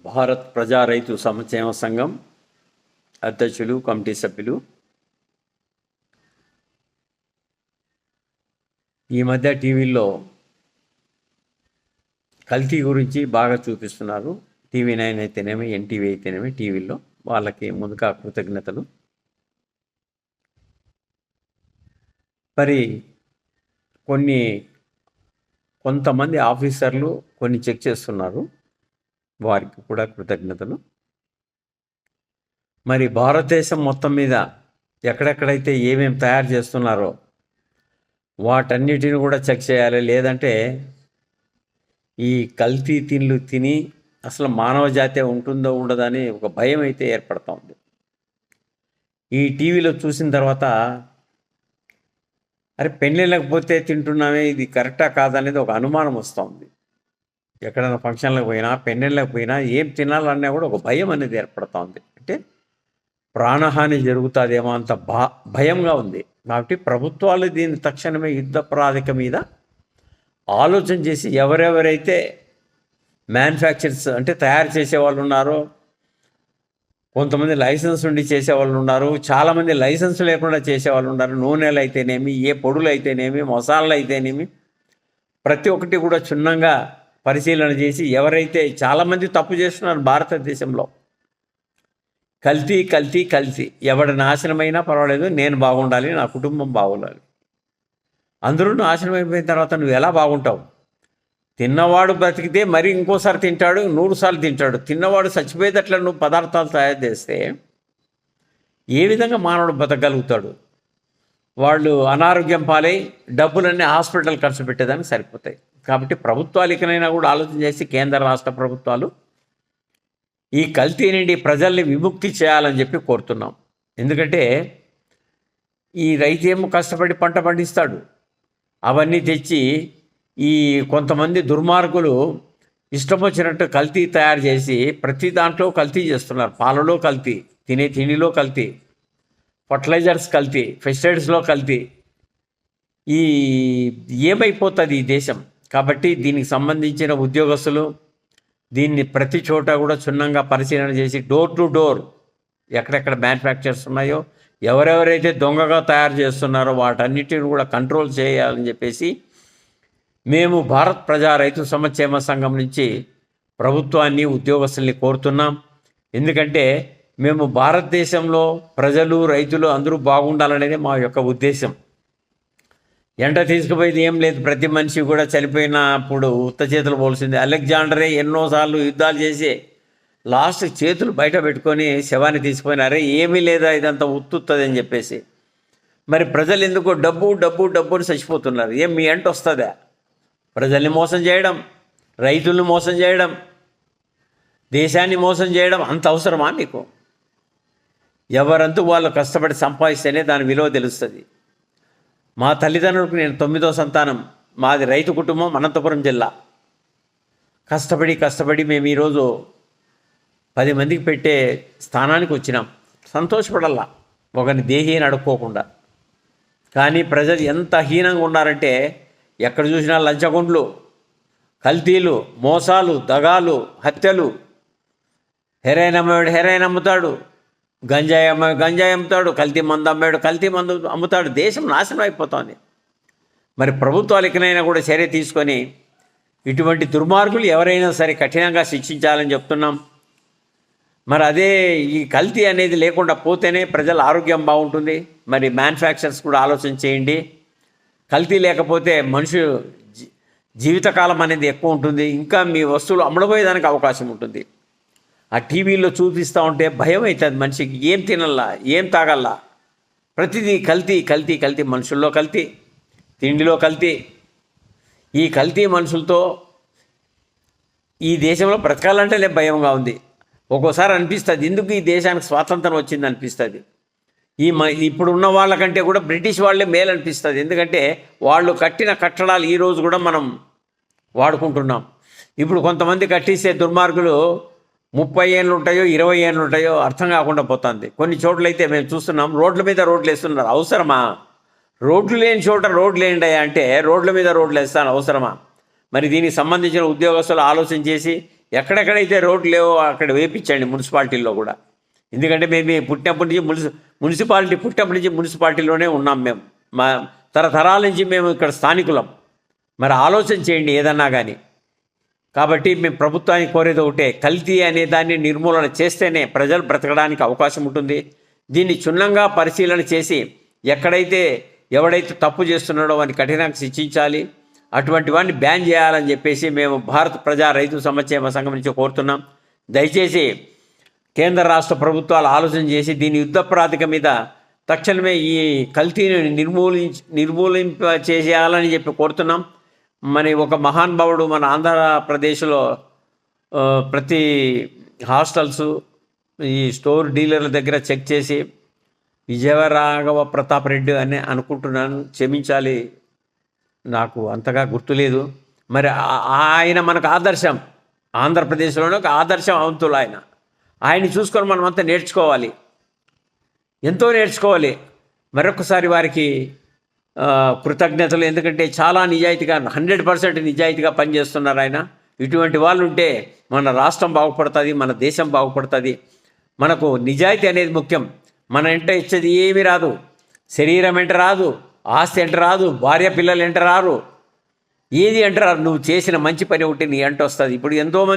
భారత్ ప్రజా రైతు సంక్షేమ సంఘం అధ్యక్షులు, కమిటీ సభ్యులు. ఈ మధ్య టీవీల్లో కల్తీ గురించి బాగా చూపిస్తున్నారు. TV9 అయితేనేమి, NTV అయితేనేమి, టీవీల్లో వాళ్ళకి ముందుగా కృతజ్ఞతలు. మరి కొంతమంది ఆఫీసర్లు కొన్ని చెక్ చేస్తున్నారు, వారికి కూడా కృతజ్ఞతలు. మరి భారతదేశం మొత్తం మీద ఎక్కడెక్కడైతే ఏమేమి తయారు చేస్తున్నారో వాటన్నిటిని కూడా చెక్ చేయాలి. లేదంటే ఈ కల్తీ తిండ్లు తిని అసలు మానవ జాతి ఉంటుందో ఉండదని ఒక భయం అయితే ఏర్పడుతూ ఉంది. ఈ టీవీలో చూసిన తర్వాత అరే పెళ్ళిళ్ళకపోతే తింటున్నామే, ఇది కరెక్టా కాదనేది ఒక అనుమానం వస్తూ ఉంది. ఎక్కడైనా ఫంక్షన్లకు పోయినా, పెళ్ళిళ్ళకి పోయినా ఏం తినాలన్నా కూడా ఒక భయం అనేది ఏర్పడుతూ ఉంది. అంటే ప్రాణహాని జరుగుతుందేమో అంత భయంగా ఉంది. కాబట్టి ప్రభుత్వాలు దీన్ని తక్షణమే యుద్ధ ప్రాతిపదిక మీద ఆలోచన చేసి ఎవరెవరైతే మ్యానుఫ్యాక్చర్స్ అంటే తయారు చేసేవాళ్ళు ఉన్నారో, కొంతమంది లైసెన్స్ ఉండి చేసేవాళ్ళు ఉన్నారు, చాలామంది లైసెన్స్ లేకుండా చేసేవాళ్ళు ఉన్నారు. నూనెలు అయితేనేమి, ఏ పొడులు అయితేనేమి, మసాలాలు అయితేనేమి, ప్రతి ఒక్కటి కూడా క్షుణ్ణంగా పరిశీలన చేసి ఎవరైతే చాలామంది తప్పు చేస్తున్నారు భారతదేశంలో. కల్తీ కల్తీ కల్తీ, ఎవడి నాశనమైనా పర్వాలేదు, నేను బాగుండాలి, నా కుటుంబం బాగుండాలి. అందరూ నాశనం అయిపోయిన తర్వాత నువ్వు ఎలా బాగుంటావు? తిన్నవాడు బ్రతికితే మరి ఇంకోసారి తింటాడు, 100 సార్లు తింటాడు. తిన్నవాడు చచ్చిపోయేటట్లా నువ్వు పదార్థాలు తయారు చేస్తే ఏ విధంగా మానవుడు బతకగలుగుతాడు? వాళ్ళు అనారోగ్యం పాలై డబ్బులన్నీ హాస్పిటల్ ఖర్చు పెట్టేదానికి సరిపోతాయి. కాబట్టి ప్రభుత్వాలు ఇకనైనా కూడా ఆలోచన చేసి కేంద్ర రాష్ట్ర ప్రభుత్వాలు ఈ కల్తీ నుండి ప్రజల్ని విముక్తి చేయాలని చెప్పి కోరుతున్నాం. ఎందుకంటే ఈ రైతు ఏమో కష్టపడి పంట పండిస్తాడు, అవన్నీ తెచ్చి ఈ కొంతమంది దుర్మార్గులు ఇష్టం వచ్చినట్టు కల్తీ తయారు చేసి ప్రతి దాంట్లో కల్తీ చేస్తున్నారు. పాలలో కల్తీ, తినే తిండిలో కల్తీ, ఫర్టిలైజర్స్ కల్తీ, పెస్టిసైడ్స్లో కల్తీ. ఈ ఏమైపోతుంది ఈ దేశం? కాబట్టి దీనికి సంబంధించిన ఉద్యోగస్తులు దీన్ని ప్రతి చోట కూడా క్షుణ్ణంగా పరిశీలన చేసి డోర్ టు డోర్ ఎక్కడెక్కడ మ్యానుఫ్యాక్చర్స్ ఉన్నాయో, ఎవరెవరైతే దొంగగా తయారు చేస్తున్నారో వాటన్నిటిని కూడా కంట్రోల్ చేయాలని చెప్పేసి మేము భారత్ ప్రజా రైతు సంక్షేమ సంఘం నుంచి ప్రభుత్వాన్ని, ఉద్యోగస్తుల్ని కోరుతున్నాం. ఎందుకంటే మేము భారతదేశంలో ప్రజలు, రైతులు అందరూ బాగుండాలనేది మా యొక్క ఉద్దేశం. ఎంట తీసుకుపోయేది ఏం లేదు, ప్రతి మనిషి కూడా చనిపోయినప్పుడు ఉత్త చేతులు పోల్సింది. అలెగ్జాండరే ఎన్నోసార్లు యుద్ధాలు చేసి లాస్ట్ చేతులు బయట పెట్టుకొని శవాన్ని తీసుకుపోయినారే, ఏమీ లేదా ఇదంతా ఉత్తుతుంది అని చెప్పేసి. మరి ప్రజలు ఎందుకో డబ్బు డబ్బు డబ్బుని చచ్చిపోతున్నారు. ఏం మీ అంట వస్తుందా? ప్రజల్ని మోసం చేయడం, రైతుల్ని మోసం చేయడం, దేశాన్ని మోసం చేయడం అంత అవసరమా మీకు? ఎవరంతూ వాళ్ళు కష్టపడి సంపాదిస్తేనే దాని విలువ తెలుస్తుంది. మా తల్లిదండ్రులకు నేను 9వ సంతానం, మాది రైతు కుటుంబం, అనంతపురం జిల్లా. కష్టపడి మేము ఈరోజు 10 మందికి పెట్టే స్థానానికి వచ్చినాం. సంతోషపడాలా, ఒకరిని దేహీని అడుక్కోకుండా. కానీ ప్రజలు ఎంత హీనంగా ఉన్నారంటే ఎక్కడ చూసినా లంచగొండ్లు, కల్తీలు, మోసాలు, దగాలు, హత్యలు. హెరాయిన్ అమ్మేవాడు హెరాయిన్ అమ్ముతాడు, గంజాయి అమ్ముతాడు, కల్తీ మందు అమ్మాడు కల్తీ మందు అమ్ముతాడు. దేశం నాశనం అయిపోతుంది. మరి ప్రభుత్వాలు ఇకనైనా కూడా చర్య తీసుకొని ఇటువంటి దుర్మార్గులు ఎవరైనా సరే కఠినంగా శిక్షించాలని చెప్తున్నాం. మరి అదే ఈ కల్తీ అనేది లేకుండా పోతేనే ప్రజల ఆరోగ్యం బాగుంటుంది. మరి మ్యానుఫ్యాక్చర్స్ కూడా ఆలోచన చేయండి. కల్తీ లేకపోతే మనుషు జీవితకాలం అనేది ఎక్కువ ఉంటుంది, ఇంకా మీ వస్తువులు అమ్ముడుపోయేదానికి అవకాశం ఉంటుంది. ఆ టీవీలో చూపిస్తూ ఉంటే భయం అవుతుంది మనిషికి. ఏం తినల్లా, ఏం తాగల్లా, ప్రతిదీ కల్తీ కల్తీ కల్తీ. మనుషుల్లో కల్తీ, తిండిలో కల్తీ. ఈ కల్తీ మనుషులతో ఈ దేశంలో బ్రతకాలంటేనే భయంగా ఉంది. ఒక్కోసారి అనిపిస్తుంది ఎందుకు ఈ దేశానికి స్వాతంత్రం వచ్చింది అనిపిస్తుంది. ఇప్పుడు ఉన్న వాళ్ళకంటే కూడా బ్రిటిష్ వాళ్ళే మేలు అనిపిస్తుంది. ఎందుకంటే వాళ్ళు కట్టిన కట్టడాలు ఈరోజు కూడా మనం వాడుకుంటున్నాం. ఇప్పుడు కొంతమంది కట్టిస్తే దుర్మార్గులు 30 ఏళ్ళు ఉంటాయో 20 ఏళ్ళు ఉంటాయో అర్థం కాకుండా పోతుంది. కొన్ని చోట్లయితే మేము చూస్తున్నాం, రోడ్ల మీద రోడ్లు వేస్తున్నారు. అవసరమా? రోడ్లు లేని చోట రోడ్లు వేయండి అంటే రోడ్ల మీద రోడ్లు వేస్తాను అవసరమా? మరి దీనికి సంబంధించిన ఉద్యోగస్తులు ఆలోచన చేసి ఎక్కడెక్కడైతే రోడ్లు లేవో అక్కడ వేపించండి మున్సిపాలిటీల్లో కూడా. ఎందుకంటే మేము పుట్టినప్పటి నుంచి పుట్టినప్పటి నుంచి మున్సిపాలిటీలోనే ఉన్నాం. మేము మా తరతరాల నుంచి మేము ఇక్కడ స్థానికులం. మరి ఆలోచన చేయండి ఏదన్నా కానీ. కాబట్టి మేము ప్రభుత్వానికి కోరేది ఒకటే, కల్తీ అనే దాన్ని నిర్మూలన చేస్తేనే ప్రజలు బ్రతకడానికి అవకాశం ఉంటుంది. దీన్ని క్షుణ్ణంగా పరిశీలన చేసి ఎవడైతే తప్పు చేస్తున్నాడో వాడిని కఠినంగా శిక్షించాలి. అటువంటి వాడిని బ్యాన్ చేయాలని చెప్పేసి మేము భారత ప్రజా రైతు సంక్షేమ సంఘం నుంచి కోరుతున్నాం. దయచేసి కేంద్ర రాష్ట్ర ప్రభుత్వాలు ఆలోచన చేసి దీని యుద్ధ ప్రాతిక మీద తక్షణమే ఈ కల్తీని నిర్మూలింప చేసేయాలని చెప్పి కోరుతున్నాం. మరి ఒక మహానుభావుడు మన ఆంధ్రప్రదేశ్లో ప్రతి హాస్టల్స్ ఈ స్టోర్ డీలర్ల దగ్గర చెక్ చేసి విజయరాఘవ ప్రతాప్ రెడ్డి అని అనుకుంటున్నాను, క్షమించాలి, నాకు అంతగా గుర్తులేదు. మరి ఆయన మనకు ఆదర్శం, ఆంధ్రప్రదేశ్లోనే ఒక ఆదర్శవంతులు ఆయన్ని చూసుకొని మనమంతా నేర్చుకోవాలి, ఎంతో నేర్చుకోవాలి. మరొకసారి వారికి కృతజ్ఞతలు. ఎందుకంటే చాలా నిజాయితీగా 100% నిజాయితీగా పనిచేస్తున్నారు ఆయన. ఇటువంటి వాళ్ళు ఉంటే మన రాష్ట్రం బాగుపడుతుంది, మన దేశం బాగుపడుతుంది. మనకు నిజాయితీ అనేది ముఖ్యం. మన ఎంట ఇచ్చేది ఏమీ రాదు, శరీరం ఎంట రాదు, ఆస్తి ఎంట రాదు, భార్య పిల్లలు ఎంట రారు, ఏది ఎంట రారు. నువ్వు చేసిన మంచి పని ఒకటి నీ ఎంట వస్తుంది. ఇప్పుడు ఎంతోమంది